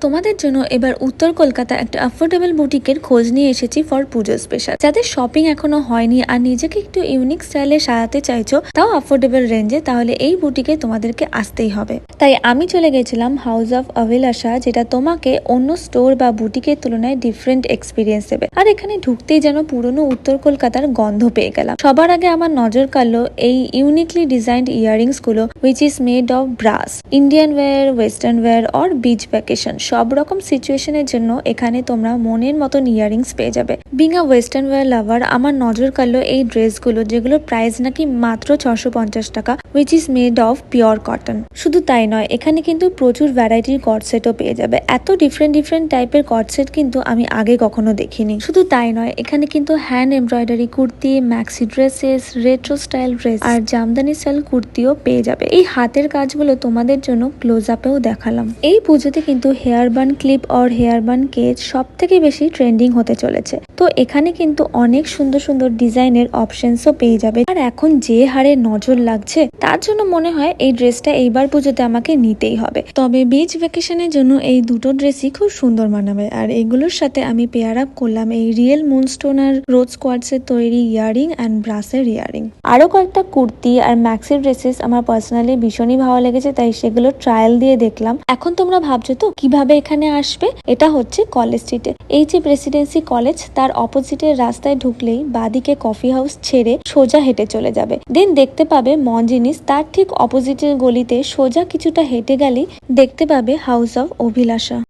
তোমাদের জন্য এবার উত্তর কলকাতা একটা অ্যাফোর্ডেবল বুটিকের খোঁজ নিয়ে এসেছি ফর পুজো স্পেশাল। যাদের শপিং এখনো হয়নি আর নিজেকে একটু ইউনিক স্টাইলে সাজাতে চাইছো, তাও অ্যাফোর্ডেবল রেঞ্জে, তাহলে এই বুটিকে তোমাদেরকে আসতেই হবে। তাই আমি চলে গেছিলাম হাউস অফ অভিলাষা, যেটা তোমাকে অন্য স্টোর বা বুটিকের তুলনায় ডিফারেন্ট এক্সপিরিয়েন্স দেবে। আর এখানে ঢুকতেই যেন পুরনো উত্তর কলকাতার গন্ধ পেয়ে গেলাম। সবার আগে আমার নজর কাড়লো এই ইউনিকলি ডিজাইনড ইয়ারিংস গুলো, which is made of brass. Indian wear, western wear আর বিচ ভ্যাকেশন সব রকম সিচুয়েশনের জন্য এখানে তোমরা মনের মতন ইয়ারিংস পেয়ে যাবে। বিং আ ওয়েস্টার্ন ওয়্যার লাভার, আমার নজর কাড়লো এই ড্রেসগুলো, যেগুলোর প্রাইস নাকি মাত্র 650 টাকা, which is made of pure cotton. শুধু তাই নয়, এখানে কিন্তু প্রচুর ভ্যারাইটির কটসেটও পেয়ে যাবে। এত ডিফারেন্ট টাইপের কটসেট কিন্তু আমি আগে কখনো দেখিনি। শুধু তাই নয়, এখানে কিন্তু hand embroidery kurti, maxi dresses, retro style dress আর জামদানি স্টাইল কুর্তিও পেয়ে যাবে। এই হাতের কাজগুলো তোমাদের জন্য ক্লোজ আপেও দেখালাম। এই পুজোতে কিন্তু হেয়ার বান ক্লিপ আর হেয়ার বান কেজ সব থেকে বেশি ট্রেন্ডিং হতে চলেছে। তো এখানে কিন্তু অনেক সুন্দর সুন্দর ডিজাইনের অপশনসও পেয়ে যাবে। আর এখন যে হারে নজর লাগছে, তার জন্য মনে হয় এই ড্রেসটা এইবার পুজোতে আমাকে নিতেই হবে। তবে বিচ ভ্যাকেশনের জন্য এই দুটো ড্রেসই খুব সুন্দর মানাবে। আর এগুলোর সাথে আমি পেয়ার আপ করলাম এই রিয়েল মুনস্টোন আর রোজ কোয়ার্টসের তৈরি ইয়ারিং অ্যান্ড ব্রাসের ইয়ারিং। আরো কয়েকটা কুর্তি আর ম্যাক্সি ড্রেসেস আমার পার্সোনালি ভীষণই ভালো লেগেছে, তাই সেগুলো ট্রায়াল দিয়ে দেখলাম। এখন তোমরা ভাবছো তো কিভাবে এখানে আসবে। এটা হচ্ছে কলেজ স্ট্রিটে। এই যে প্রেসিডেন্সি কলেজ, তার অপোজিটের রাস্তায় ঢুকলেই বাদিকে কফি হাউস ছেড়ে সোজা হেঁটে চলে যাবে। দেন দেখতে পাবে মন জিনিস, তার ঠিক অপোজিটের গলিতে সোজা কিছুটা হেঁটে গেলেই দেখতে পাবে হাউস অফ অভিলাষা।